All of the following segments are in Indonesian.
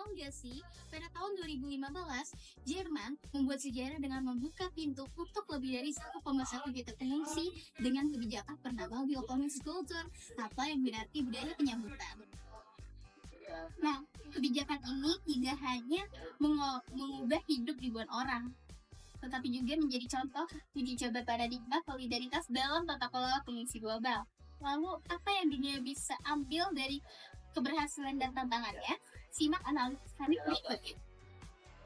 tahu nggak sih, pada tahun 2015, Jerman membuat sejarah dengan membuka pintu untuk lebih dari 1,1 juta pengungsi dengan kebijakan bernama Willkommenskultur, apa yang berarti budaya penyambutan. Nah, kebijakan ini tidak hanya mengubah hidup ribuan orang, tetapi juga menjadi contoh uji coba paradigma solidaritas dalam tata kelola pengungsi global. Lalu, apa yang dunia bisa ambil dari keberhasilan dan tantangannya? Simak analisis kami berikut.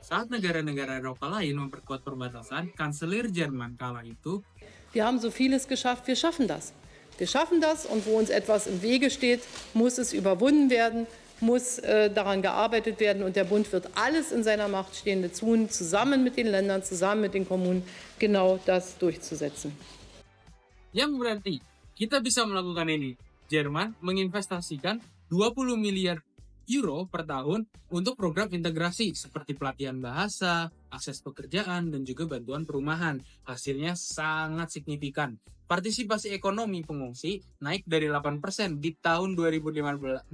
Saat negara-negara Eropa lain memperkuat perbatasan, Kanselir Jerman kala itu, Wir haben so vieles geschafft, wir schaffen das. Wir schaffen das und wo uns etwas im Wege steht, muss es überwunden werden, muss daran gearbeitet werden und der Bund wird alles in seiner Macht Stehende tun, zusammen mit den Ländern, zusammen mit den Kommunen, genau das durchzusetzen. yang berarti kita bisa melakukan ini. Jerman menginvestasikan 20 miliar euro per tahun untuk program integrasi seperti pelatihan bahasa, akses pekerjaan, dan juga bantuan perumahan. Hasilnya sangat signifikan. Partisipasi ekonomi pengungsi naik dari 8% di tahun 2015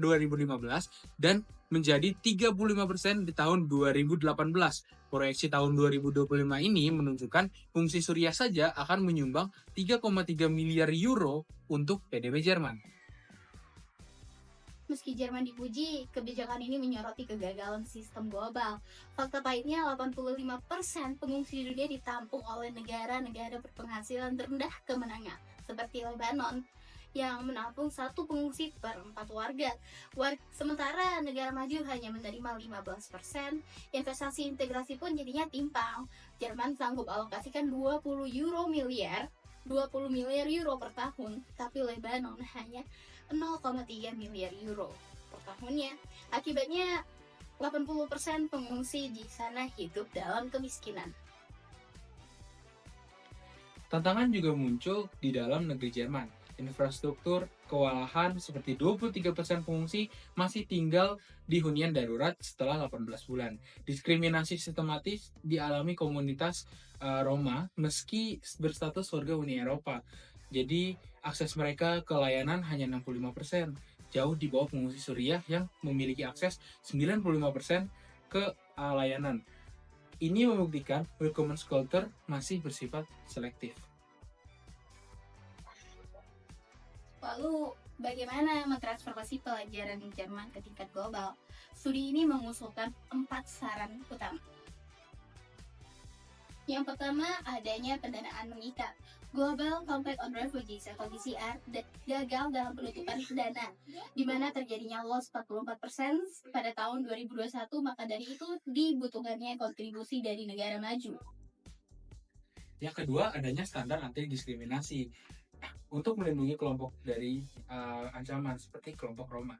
dan menjadi 35% di tahun 2018. Proyeksi tahun 2025 ini menunjukkan fungsi Suriah saja akan menyumbang 3,3 miliar euro untuk PDB Jerman. Meski Jerman dipuji, kebijakan ini menyoroti kegagalan sistem global. Fakta pahitnya, 85% pengungsi dunia ditampung oleh negara-negara berpenghasilan terendah ke menengah, seperti Lebanon, yang menampung satu pengungsi per 4 warga. Sementara negara maju hanya menerima 15%, investasi integrasi pun jadinya timpang. Jerman sanggup alokasikan 20 miliar euro per tahun, tapi Lebanon hanya 0,3 miliar euro per tahunnya. Akibatnya 80% pengungsi di sana hidup dalam kemiskinan. Tantangan juga muncul di dalam negeri Jerman. Infrastruktur kewalahan seperti 23% pengungsi masih tinggal di hunian darurat setelah 18 bulan. Diskriminasi sistematis dialami komunitas Roma meski berstatus warga Uni Eropa. Jadi akses mereka ke layanan hanya 65%, jauh di bawah pengungsi Suriah yang memiliki akses 95% ke layanan. Ini membuktikan Willkommenskultur masih bersifat selektif. Lalu, bagaimana mentransformasi pelajaran Jerman ke tingkat global? Studi ini mengusulkan 4 saran utama. Yang pertama, adanya pendanaan mengikat. Global Compact on Refugees atau GCR gagal dalam penutupan dana, di mana terjadinya loss 44% pada tahun 2021, maka dari itu dibutuhkannya kontribusi dari negara maju. Yang kedua, adanya standar anti diskriminasi untuk melindungi kelompok dari ancaman seperti kelompok Roma.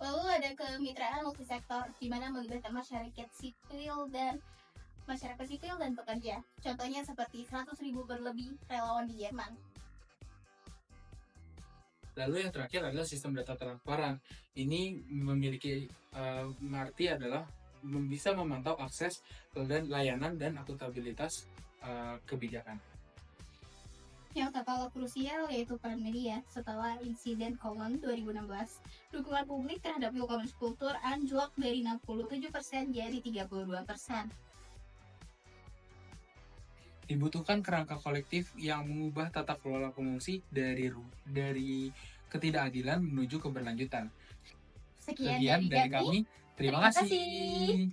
Lalu ada kemitraan multisektor, di mana melibatkan masyarakat sipil dan pekerja. Contohnya seperti 100.000 berlebih relawan di Jerman. Lalu yang terakhir adalah sistem data transparan. Ini memiliki arti adalah bisa memantau akses dan layanan dan akuntabilitas kebijakan. Yang tak kalah krusial yaitu peran media. Setelah insiden Cologne 2016, dukungan publik terhadap Willkommenskultur anjlok dari 67% jadi 32%. Dibutuhkan kerangka kolektif yang mengubah tata kelola pengungsi dari ketidakadilan menuju keberlanjutan. Sekian dari kami. Terima kasih.